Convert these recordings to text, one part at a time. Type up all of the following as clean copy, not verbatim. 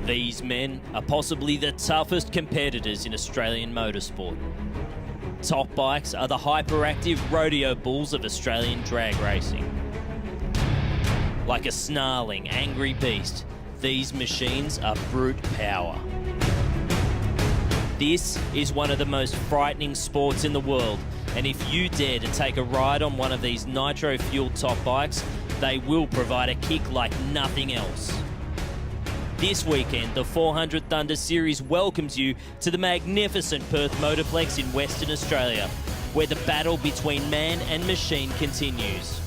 These men are possibly the toughest competitors in Australian motorsport. Top bikes are the hyperactive rodeo bulls of Australian drag racing. Like a snarling, angry beast, these machines are brute power. This is one of the most frightening sports in the world, and if you dare to take a ride on one of these nitro-fueled top bikes, they will provide a kick like nothing else. This weekend, the 400Thunder Series welcomes you to the magnificent Perth Motorplex in Western Australia, where the battle between man and machine continues.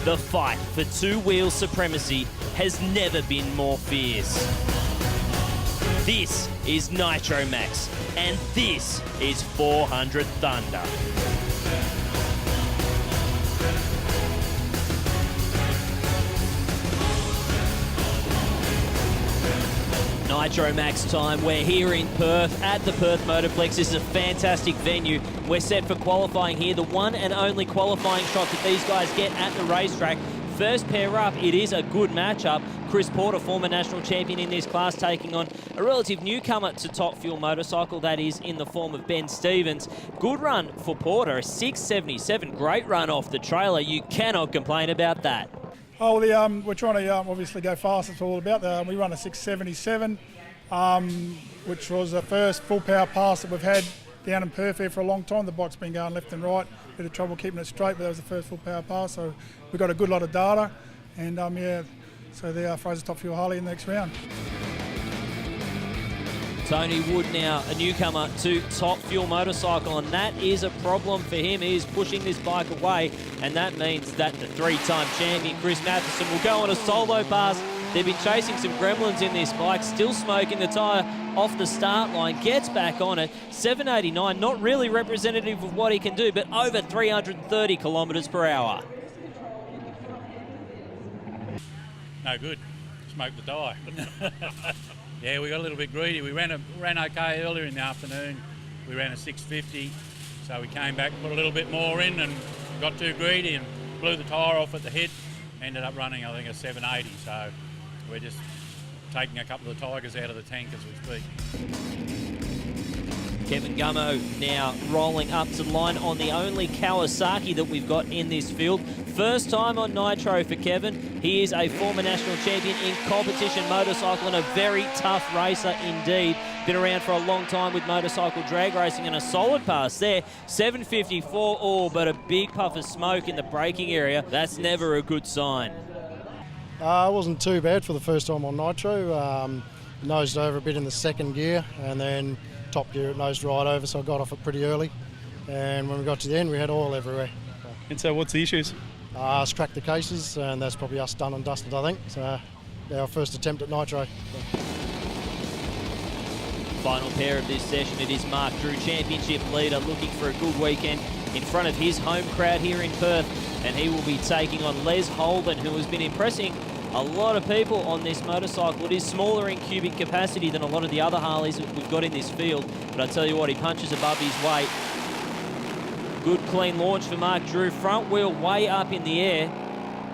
The fight for two-wheel supremacy has never been more fierce. This is Nitro Max, and this is 400Thunder. Nitro Max time. We're here in Perth at the Perth Motorplex. This is a fantastic venue. We're set for qualifying here. The one and only qualifying shot that these guys get at the racetrack. First pair up, it is a good matchup. Chris Porter, former national champion in this class, taking on a relative newcomer to top fuel motorcycle, that is in the form of Ben Stevens. Good run for Porter, a 677. Great run off the trailer. You cannot complain about that. Oh, we're trying to obviously go fast. It's all about. We run a 677, which was the first full power pass that we've had down in Perth here for a long time. The bike's been going left and right. Bit of trouble keeping it straight, but that was the first full power pass. So we've got a good lot of data, and so they are Fraser Top Fuel Harley in the next round. Tony Wood now a newcomer to top fuel motorcycle, and that is a problem for him. He is pushing this bike away, and that means that the three-time champion Chris Matheson will go on a solo pass. They've been chasing some gremlins in this bike, still smoking the tyre off the start line, gets back on it. 789, not really representative of what he can do, but over 330 kilometres per hour. No good, smoked the tyre. Yeah, we got a little bit greedy. We ran okay earlier in the afternoon. We ran a 650, so we came back, put a little bit more in, and got too greedy and blew the tyre off at the head. Ended up running, I think, a 780. So we're just taking a couple of tigers out of the tank as we speak. Kevin Gummo now rolling up to the line on the only Kawasaki that we've got in this field. First time on Nitro for Kevin. He is a former national champion in competition motorcycle and a very tough racer indeed. Been around for a long time with motorcycle drag racing, and a solid pass there. 754 all, but a big puff of smoke in the braking area. That's never a good sign. It wasn't too bad for the first time on Nitro. Nosed over a bit in the second gear, and then top gear it nosed right over, so I got off it pretty early. And when we got to the end, we had oil everywhere. And so what's the issues? It's cracked the cases, and that's probably us done and dusted, I think. So our first attempt at Nitro. Final pair of this session, it is Mark Drew, championship leader, looking for a good weekend in front of his home crowd here in Perth, and he will be taking on Les Holden, who has been impressing a lot of people on this motorcycle. It is smaller in cubic capacity than a lot of the other Harleys that we've got in this field, but I tell you what, he punches above his weight. Good clean launch for Mark Drew, front wheel way up in the air.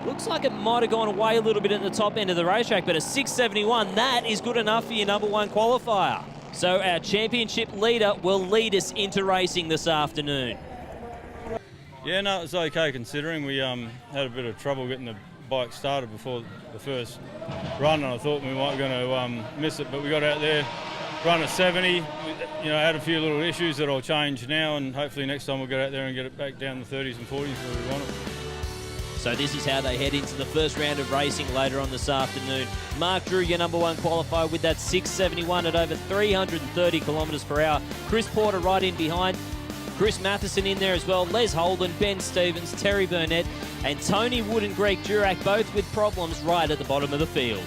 Looks like it might have gone away a little bit at the top end of the racetrack, but a 671, that is good enough for your number one qualifier. So our championship leader will lead us into racing this afternoon. Yeah, no, it was okay considering. We had a bit of trouble getting the bike started before the first run, and I thought we might going to miss it, but we got out there, run a 70, had a few little issues that I'll change now, and hopefully next time we'll get out there and get it back down the 30s and 40s where we want it. So this is how they head into the first round of racing later on this afternoon. Mark Drew, your number one qualifier with that 671 at over 330 kilometres per hour. Chris Porter right in behind. Chris Matheson in there as well. Les Holden, Ben Stevens, Terry Burnett, and Tony Wood and Greg Durack, both with problems right at the bottom of the field.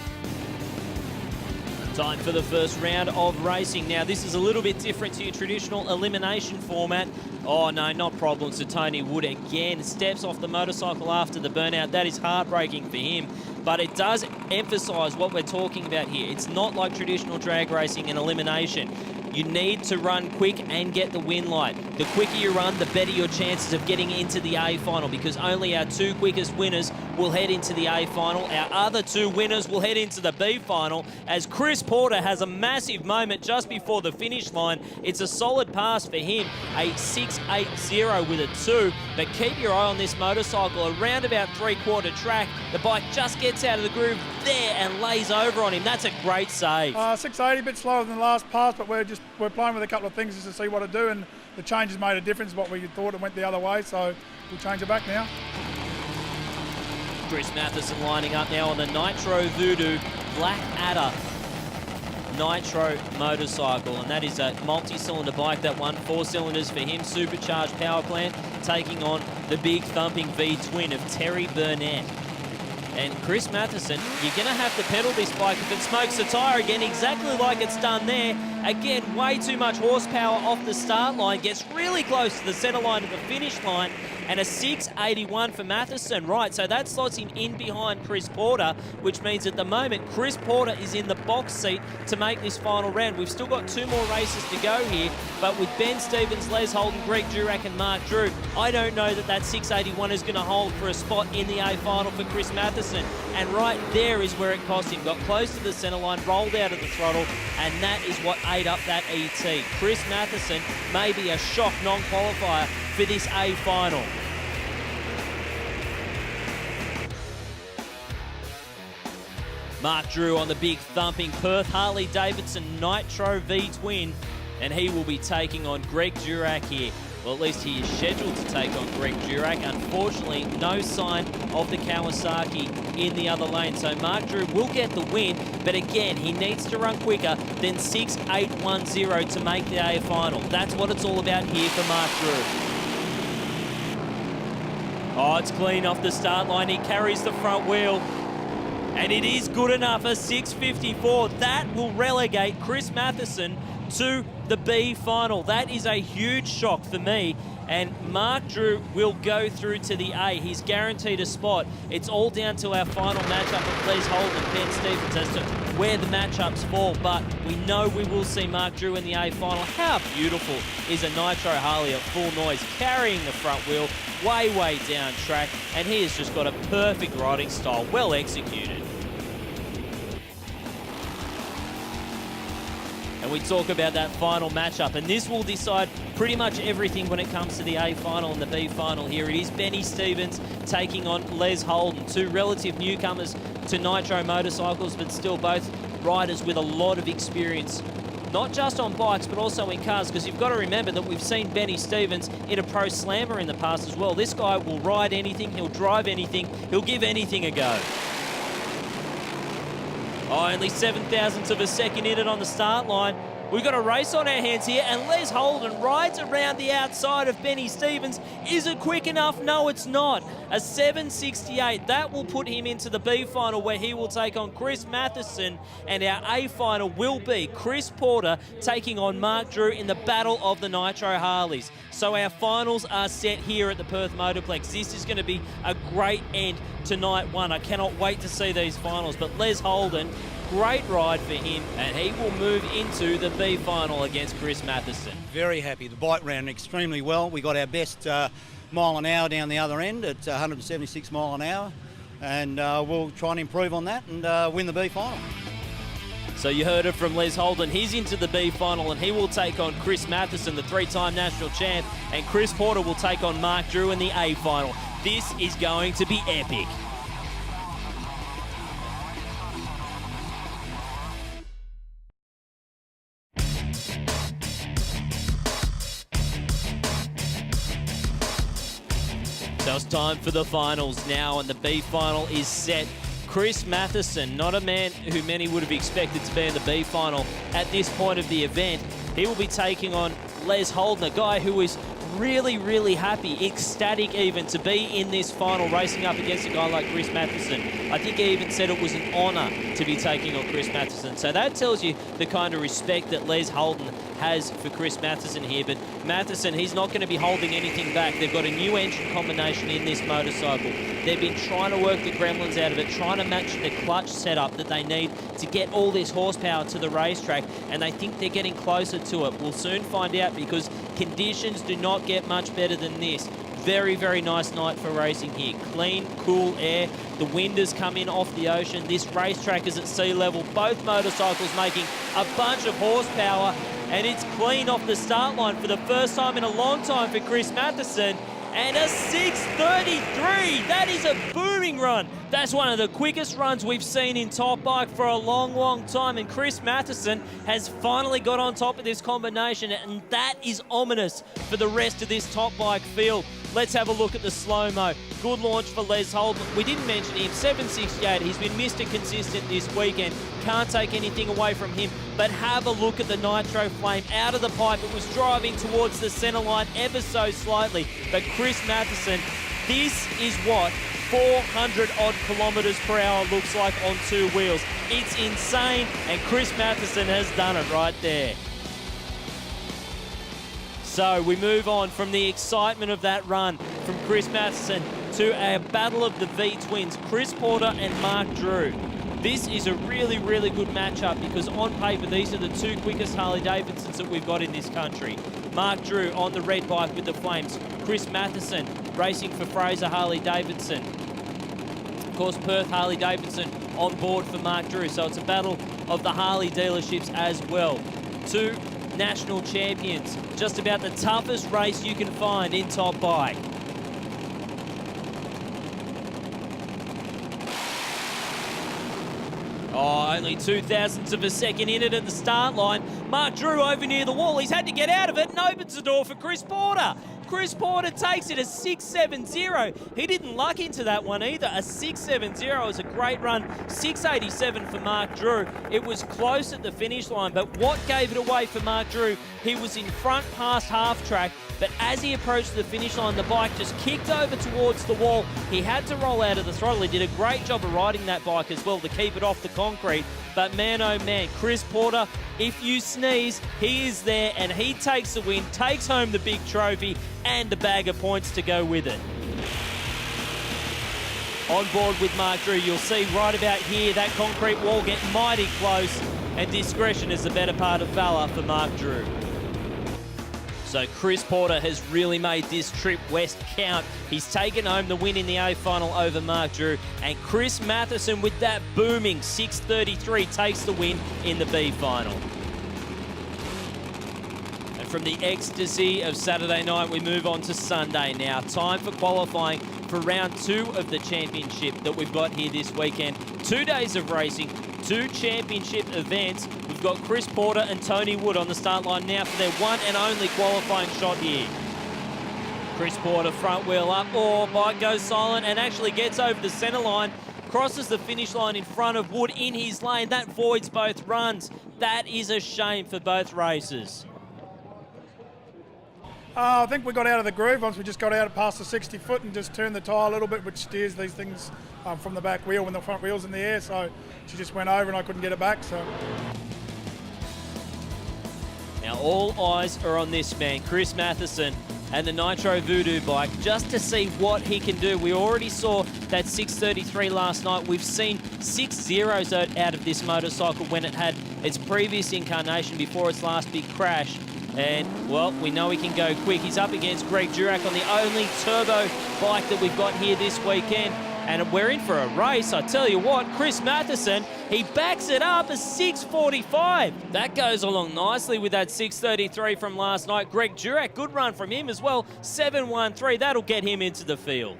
Time for the first round of racing. Now, this is a little bit different to your traditional elimination format. Oh, no, not problems. So Tony Wood again steps off the motorcycle after the burnout. That is heartbreaking for him. But it does emphasise what we're talking about here. It's not like traditional drag racing and elimination. you need to run quick and get the win light. The quicker you run, the better your chances of getting into the A final, because only our 2 quickest winners will head into the A final. Our other 2 winners will head into the B final, as Chris Porter has a massive moment just before the finish line. It's a solid pass for him, a 6.80 with a 2, but keep your eye on this motorcycle. Around about 3/4 track, the bike just gets out of the groove there and lays over on him. That's a great save. 680, a bit slower than the last pass, but we're playing with a couple of things just to see what to do, and the changes made a difference. What we thought it went the other way, so we'll change it back now. Chris Matheson lining up now on the Nitro Voodoo Black Adder Nitro motorcycle, and that is a multi-cylinder bike. That one, 4 cylinders for him, supercharged power plant, taking on the big thumping V-twin of Terry Burnett. And Chris Matheson, you're going to have to pedal this bike if it smokes the tyre again, exactly like it's done there. Again, way too much horsepower off the start line, gets really close to the centre line of the finish line, and a 6.81 for Matheson. Right, so that slots him in behind Chris Porter, which means at the moment Chris Porter is in the box seat to make this final round. We've still got 2 more races to go here, but with Ben Stevens, Les Holden, Greg Durack and Mark Drew, I don't know that 6.81 is going to hold for a spot in the A final for Chris Matheson. And right there is where it cost him. Got close to the centre line, rolled out of the throttle, and that is what ate up that ET. Chris Matheson may be a shock non-qualifier for this A final. Mark Drew on the big thumping Perth Harley-Davidson Nitro V-twin, and he will be taking on Greg Durack here. Well, at least he is scheduled to take on Greg Durack. Unfortunately, no sign of the Kawasaki in the other lane. So Mark Drew will get the win, but again, he needs to run quicker than 6.810 to make the A final. That's what it's all about here for Mark Drew. Oh, it's clean off the start line. He carries the front wheel, and it is good enough, a 6.54. That will relegate Chris Matheson to the B final. That is a huge shock for me, and Mark Drew will go through to the A. He's guaranteed a spot. It's all down to our final matchup of Les Holden and Ben Stevens as to where the matchups fall, but we know we will see Mark Drew in the A final. How beautiful is a Nitro Harley at full noise, carrying the front wheel way down track, and he has just got a perfect riding style, well executed. And we talk about that final matchup, and this will decide pretty much everything when it comes to the A final and the B final here. It is Benny Stevens taking on Les Holden, 2 relative newcomers to Nitro motorcycles, but still both riders with a lot of experience, not just on bikes, but also in cars, because you've got to remember that we've seen Benny Stevens in a Pro Slammer in the past as well. This guy will ride anything, he'll drive anything, he'll give anything a go. Oh, only 7,000ths of a second in it on the start line. We've got a race on our hands here, and Les Holden rides around the outside of Benny Stevens. Is it quick enough? No, it's not. A 7.68. That will put him into the B final, where he will take on Chris Matheson, and our A final will be Chris Porter taking on Mark Drew in the battle of the Nitro Harleys. So our finals are set here at the Perth Motorplex. This is going to be a great end to night 1. I cannot wait to see these finals, but Les Holden, great ride for him, and he will move into the B final against Chris Matheson. Very happy. The bike ran extremely well. We got our best mile an hour down the other end at 176 mile an hour, and we'll try and improve on that and win the B final. So you heard it from Les Holden. He's into the B final, and he will take on Chris Matheson, the 3-time national champ, and Chris Porter will take on Mark Drew in the A final. This is going to be epic. So it's time for the finals now, and the B final is set. Chris Matheson, not a man who many would have expected to be in the B final at this point of the event. He will be taking on Les Holden, a guy who is really, really happy, ecstatic even, to be in this final racing up against a guy like Chris Matheson. I think he even said it was an honour to be taking on Chris Matheson. So that tells you the kind of respect that Les Holden has for Chris Matheson here. But Matheson, he's not going to be holding anything back. They've got a new engine combination in this motorcycle. They've been trying to work the gremlins out of it, trying to match the clutch setup that they need to get all this horsepower to the racetrack, and they think they're getting closer to it. We'll soon find out, because conditions do not get much better than this. Very, very nice night for racing here. Clean, cool air. The wind has come in off the ocean. This racetrack is at sea level. Both motorcycles making a bunch of horsepower, and it's clean off the start line for the first time in a long time for Chris Matheson. And a 6:33. That is a booming run. That's one of the quickest runs we've seen in Top Bike for a long, long time. And Chris Matheson has finally got on top of this combination, and that is ominous for the rest of this Top Bike field. Let's have a look at the slow-mo. Good launch for Les Holden. We didn't mention him, 768. He's been Mr. Consistent this weekend. Can't take anything away from him. But have a look at the nitro flame out of the pipe. It was driving towards the center line ever so slightly. But Chris Matheson, this is what 400 odd kilometers per hour looks like on two wheels. It's insane, and Chris Matheson has done it right there. So we move on from the excitement of that run from Chris Matheson to a battle of the V-twins, Chris Porter and Mark Drew. This is a really, really good matchup, because on paper, these are the two quickest Harley-Davidsons that we've got in this country. Mark Drew on the red bike with the flames. Chris Matheson racing for Fraser Harley-Davidson. Of course, Perth Harley-Davidson on board for Mark Drew. So it's a battle of the Harley dealerships as well. Two national champions. Just about the toughest race you can find in Top Bike. Oh, only 0.02 of a second in it at the start line. Mark Drew over near the wall. He's had to get out of it and opens the door for Chris Porter. Chris Porter takes it, a 6.70. He didn't luck into that one either. A 6.70 was a great run. 6.87 for Mark Drew. It was close at the finish line, but what gave it away for Mark Drew? He was in front past half track, but as he approached the finish line, the bike just kicked over towards the wall. He had to roll out of the throttle. He did a great job of riding that bike as well to keep it off the concrete. But man, oh man, Chris Porter, if you sneeze, he is there, and he takes the win, takes home the big trophy and the bag of points to go with it. On board with Mark Drew, you'll see right about here that concrete wall get mighty close, and discretion is the better part of valour for Mark Drew. So Chris Porter has really made this trip west count. He's taken home the win in the A final over Mark Drew, and Chris Matheson with that booming 6.33 takes the win in the B final. And from the ecstasy of Saturday night, we move on to Sunday now. Time for qualifying for round 2 of the championship that we've got here this weekend. 2 days of racing, 2 championship events. We've got Chris Porter and Tony Wood on the start line now for their one and only qualifying shot here. Chris Porter front wheel up, bike goes silent and actually gets over the centre line, crosses the finish line in front of Wood in his lane. That voids both runs. That is a shame for both races. I think we got out of the groove once we just got out past the 60 foot and just turned the tyre a little bit, which steers these things from the back wheel when the front wheel's in the air. So she just went over and I couldn't get it back. So now all eyes are on this man, Chris Matheson, and the Nitro Voodoo bike, just to see what he can do. We already saw that 6.33 last night. We've seen 6 zeros out of this motorcycle when it had its previous incarnation before its last big crash. And, well, we know he can go quick. He's up against Greg Durack on the only turbo bike that we've got here this weekend. And we're in for a race. I tell you what, Chris Matheson, he backs it up a 6.45. That goes along nicely with that 6.33 from last night. Greg Durack, good run from him as well. 7.13, that'll get him into the field.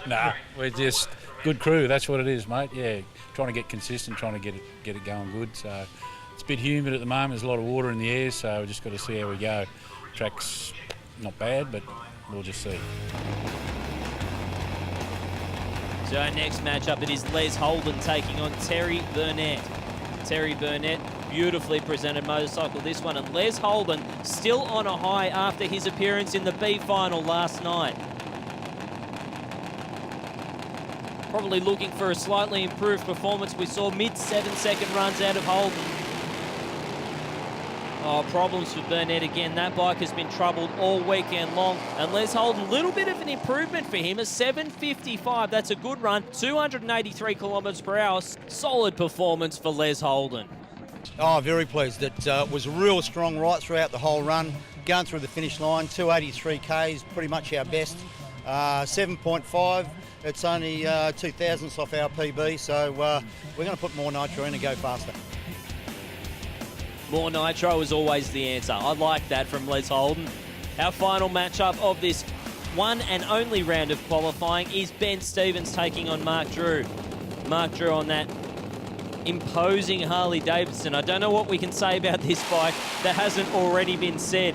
Nah, we're just good crew. That's what it is, mate. Yeah, trying to get consistent, trying to get it going good. So it's a bit humid at the moment. There's a lot of water in the air, so we've just got to see how we go. Track's not bad, but we'll just see. So our next matchup, it is Les Holden taking on Terry Burnett. Terry Burnett beautifully presented motorcycle, this one. And Les Holden still on a high after his appearance in the B final last night. Probably looking for a slightly improved performance. We saw mid 7-second runs out of Holden. Oh, problems for Burnett again. That bike has been troubled all weekend long. And Les Holden, a little bit of an improvement for him. A 7.55, that's a good run. 283 kilometres per hour. Solid performance for Les Holden. Oh, very pleased. It was real strong right throughout the whole run. Going through the finish line, 283 Ks, pretty much our best. 7.5, it's only 2 thousandths off our PB, so we're going to put more nitro in and go faster. More nitro is always the answer. I like that from Les Holden. Our final matchup of this one and only round of qualifying is Ben Stevens taking on Mark Drew. Mark Drew on that imposing Harley Davidson. I don't know what we can say about this bike that hasn't already been said.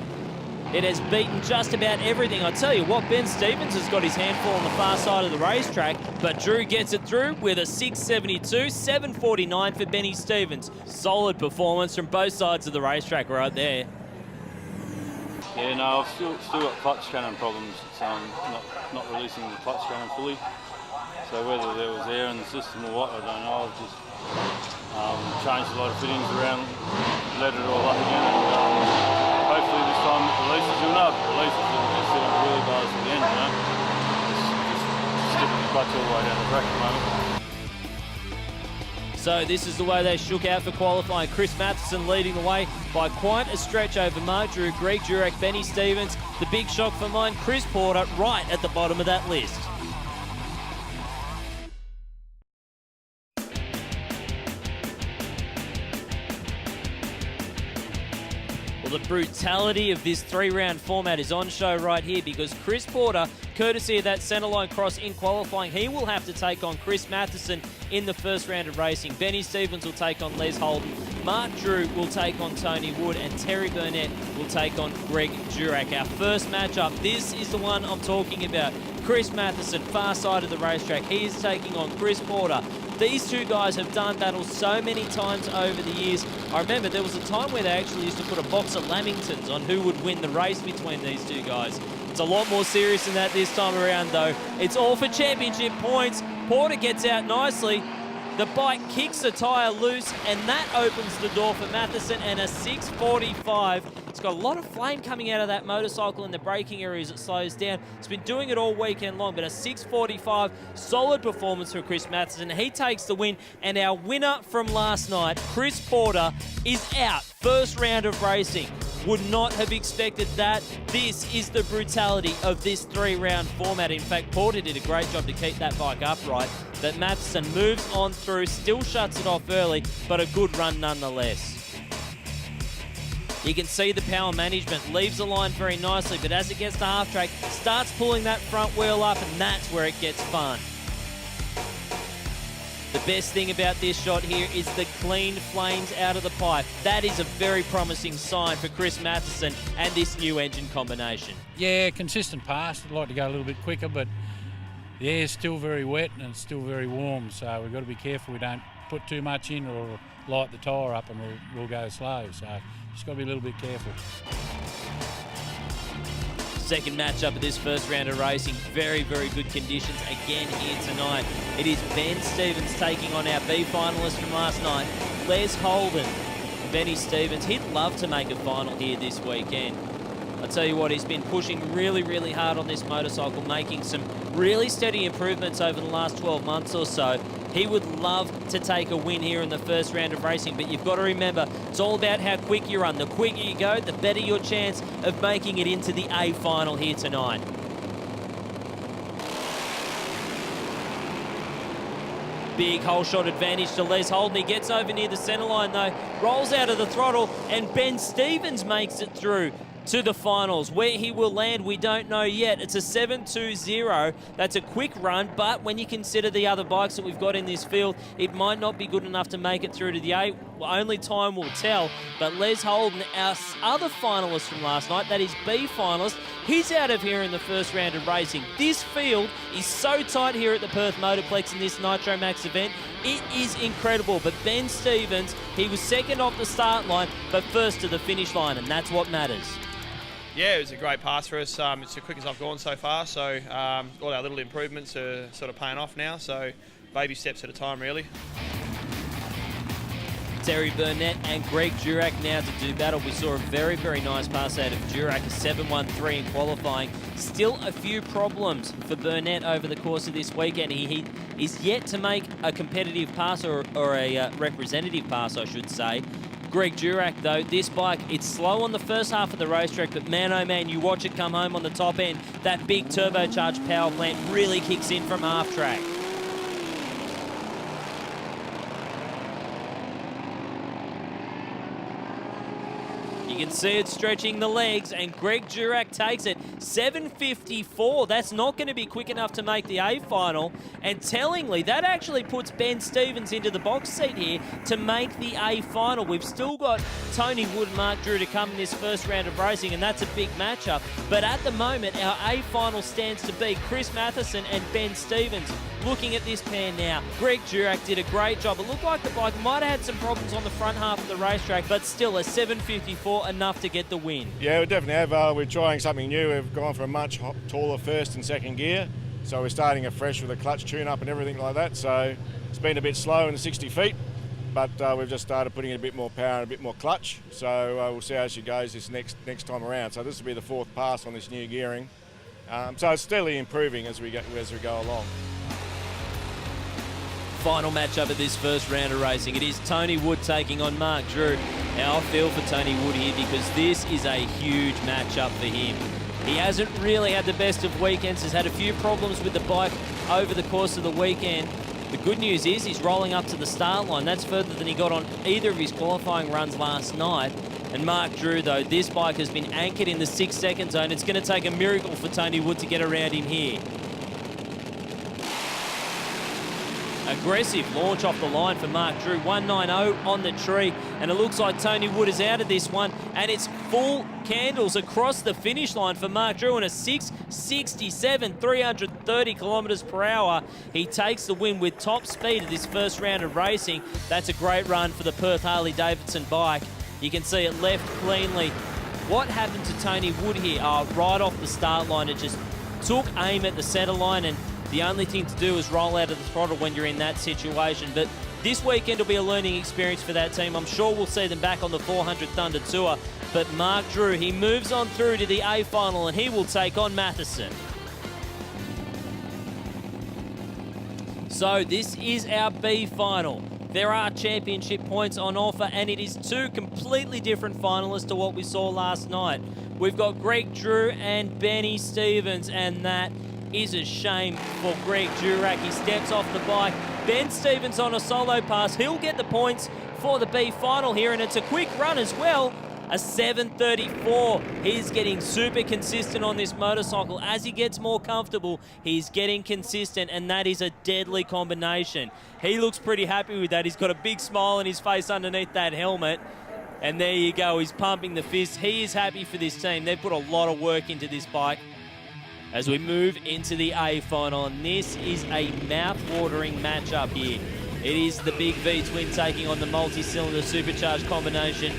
It has beaten just about everything. I tell you what, Ben Stevens has got his handful on the far side of the racetrack, but Drew gets it through with a 6.72, 7.49 for Benny Stevens. Solid performance from both sides of the racetrack right there. Yeah, no, I've still got clutch cannon problems. It's not releasing the clutch cannon fully. So whether there was air in the system or what, I don't know. I've just changed a lot of fittings around, let it all up again, and hopefully this time it releases. You'll know if it releases, it'll just sit on the wheel bars at the end, you know. Just skipping the clutch all the way down the track at the moment. So this is the way they shook out for qualifying. Chris Matheson leading the way by quite a stretch over Mark Drew, Greg Jurek, Benny Stevens. The big shock for mine, Chris Porter, right at the bottom of that list. Well, the brutality of this three-round format is on show right here because Chris Porter, courtesy of that centerline cross in qualifying, he will have to take on Chris Matheson in the first round of racing. Benny Stevens will take on Les Holden. Mark Drew will take on Tony Wood, and Terry Burnett will take on Greg Jurek. Our first matchup, this is the one I'm talking about. Chris Matheson, far side of the racetrack. He is taking on Chris Porter. These two guys have done battles so many times over the years. I remember there was a time where they actually used to put a box of Lamingtons on who would win the race between these two guys. It's a lot more serious than that this time around, though. It's all for championship points. Porter gets out nicely. The bike kicks the tyre loose, and that opens the door for Matheson, and a 6.45. It's got a lot of flame coming out of that motorcycle in the braking area as it slows down. It's been doing it all weekend long, but a 6.45, solid performance for Chris Matheson. He takes the win, and our winner from last night, Chris Porter, is out. First round of racing. Would not have expected that. This is the brutality of this three-round format. In fact, Porter did a great job to keep that bike upright, but Matheson moves on through, still shuts it off early, but a good run nonetheless. You can see the power management, leaves the line very nicely, but as it gets to half-track, starts pulling that front wheel up, and that's where it gets fun. The best thing about this shot here is the clean flames out of the pipe. That is a very promising sign for Chris Matheson and this new engine combination. Yeah, consistent pass. I'd like to go a little bit quicker, but the air's still very wet and it's still very warm, so we've got to be careful we don't put too much in or light the tyre up and we'll go slow. So just got to be a little bit careful. Second matchup of this first round of racing. Very, very good conditions again here tonight. It is Ben Stevens taking on our B finalist from last night, Les Holden. Benny Stevens, he'd love to make a final here this weekend. I tell you what, he's been pushing really, really hard on this motorcycle, making some really steady improvements over the last 12 months or so. He would love to take a win here in the first round of racing, but you've got to remember, it's all about how quick you run. The quicker you go, the better your chance of making it into the A final here tonight. Big hole shot advantage to Les Holden. He gets over near the centre line though, rolls out of the throttle, and Ben Stevens makes it through to the finals. Where he will land, we don't know yet. It's a 7.20. That's a quick run, but when you consider the other bikes that we've got in this field, it might not be good enough to make it through to the A. Only time will tell. But Les Holden, our other finalist from last night, that is B finalist, he's out of here in the first round of racing. This field is so tight here at the Perth Motorplex in this Nitro Max event. It is incredible, but Ben Stevens, he was second off the start line, but first to the finish line, and that's what matters. Yeah, it was a great pass for us. It's the quickest I've gone so far, so all our little improvements are sort of paying off now, so baby steps at a time, really. Terry Burnett and Greg Durack now to do battle. We saw a very, very nice pass out of Durack, a 7-1-3 in qualifying. Still a few problems for Burnett over the course of this weekend. He is yet to make a competitive pass or a representative pass, I should say. Greg Durack, though, this bike, it's slow on the first half of the racetrack, but man, oh man, you watch it come home on the top end. That big turbocharged power plant really kicks in from half track. You can see it stretching the legs, and Greg Durack takes it. 7:54. That's not going to be quick enough to make the A final. And tellingly, that actually puts Ben Stevens into the box seat here to make the A final. We've still got Tony Wood and Mark Drew to come in this first round of racing, and that's a big matchup. But at the moment, our A final stands to be Chris Matheson and Ben Stevens. Looking at this pair now, Greg Durack did a great job. It looked like the bike might have had some problems on the front half of the racetrack, but still a 7:54 enough to get the win. Yeah, we definitely have. We're trying something new. We've gone for a much taller first and second gear, so we're starting afresh with a clutch tune-up and everything like that. So it's been a bit slow in the 60 feet, but we've just started putting in a bit more power and a bit more clutch. So we'll see how she goes this next time around. So this will be the fourth pass on this new gearing. So it's steadily improving as we go along. Final matchup of this first round of racing. It is Tony Wood taking on Mark Drew. Now I feel for Tony Wood here because this is a huge matchup for him. He hasn't really had the best of weekends, has had a few problems with the bike over the course of the weekend. The good news is he's rolling up to the start line. That's further than he got on either of his qualifying runs last night. And Mark Drew, though, this bike has been anchored in the 6-second zone. It's going to take a miracle for Tony Wood to get around him here. Aggressive launch off the line for Mark Drew. 190 on the tree, and it looks like Tony Wood is out of this one, and it's full candles across the finish line for Mark Drew in a 6:67, 330 kilometres per hour. He takes the win with top speed of this first round of racing. That's a great run for the Perth Harley-Davidson bike. You can see it left cleanly. What happened to Tony Wood here? Right off the start line, it just took aim at the centre line, and the only thing to do is roll out of the throttle when you're in that situation. But this weekend will be a learning experience for that team. I'm sure we'll see them back on the 400 Thunder Tour. But Mark Drew, he moves on through to the A final, and he will take on Matheson. So this is our B final. There are championship points on offer, and it is two completely different finalists to what we saw last night. We've got Greg Drew and Benny Stevens, and that is a shame for Greg Durack. He steps off the bike. Ben Stevens on a solo pass. He'll get the points for the B final here, and it's a quick run as well. A 7:34. He's getting super consistent on this motorcycle. As he gets more comfortable, he's getting consistent, and that is a deadly combination. He looks pretty happy with that. He's got a big smile on his face underneath that helmet. And there you go. He's pumping the fist. He is happy for this team. They've put a lot of work into this bike. As we move into the A final, and this is a mouth-watering matchup here. It is the big V-twin taking on the multi-cylinder supercharged combination.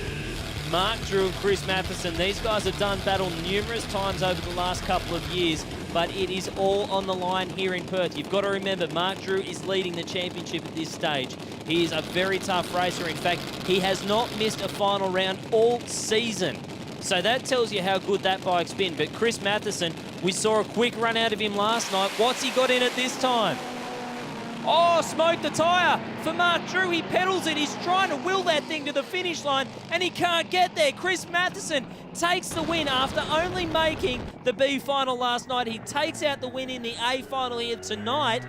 Mark Drew and Chris Matheson, these guys have done battle numerous times over the last couple of years, but it is all on the line here in Perth. You've got to remember, Mark Drew is leading the championship at this stage. He is a very tough racer. In fact, he has not missed a final round all season. So that tells you how good that bike's been. But Chris Matheson, we saw a quick run out of him last night. What's he got in it this time? Oh, smoked the tyre for Mark Drew. He pedals it. He's trying to will that thing to the finish line, and he can't get there. Chris Matheson takes the win after only making the B final last night. He takes out the win in the A final here tonight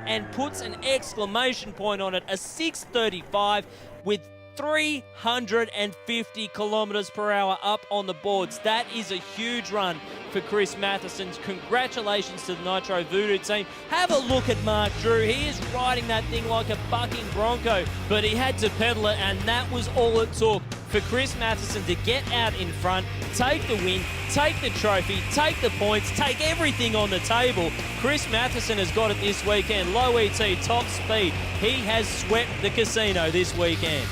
and puts an exclamation point on it. A 6:35 with 350 kilometres per hour up on the boards. That is a huge run for Chris Matheson. Congratulations to the Nitro Voodoo team. Have a look at Mark Drew. He is riding that thing like a bucking bronco, but he had to pedal it, and that was all it took for Chris Matheson to get out in front, take the win, take the trophy, take the points, take everything on the table. Chris Matheson has got it this weekend. Low ET, top speed. He has swept the casino this weekend.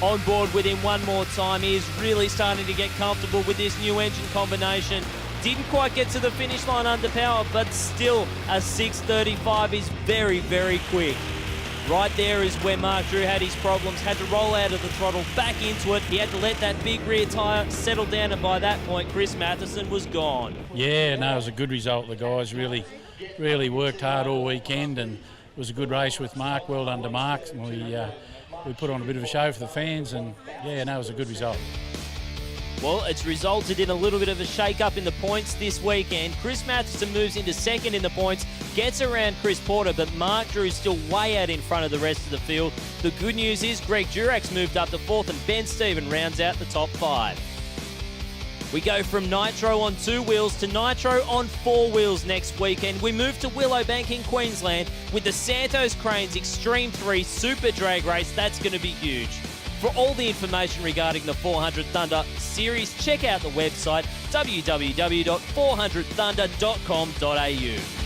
On board with him one more time. He is really starting to get comfortable with this new engine combination. Didn't quite get to the finish line under power, but still a 6:35 is very, very quick. Right there is where Mark Drew had his problems, had to roll out of the throttle, back into it. He had to let that big rear tyre settle down, and by that point, Chris Matheson was gone. Yeah, no, it was a good result. The guys really worked hard all weekend, and it was a good race with Mark. Well done to Mark. We put on a bit of a show for the fans, and yeah, no, it was a good result. Well, it's resulted in a little bit of a shake-up in the points this weekend. Chris Matheson moves into second in the points, gets around Chris Porter, but Mark Drew is still way out in front of the rest of the field. The good news is Greg Durack's moved up to fourth, and Ben Stephen rounds out the top 5. We go from Nitro on 2 wheels to Nitro on 4 wheels next weekend. We move to Willowbank in Queensland with the Santos Cranes Extreme 3 Super Drag Race. That's going to be huge. For all the information regarding the 400 Thunder series, check out the website www.400thunder.com.au.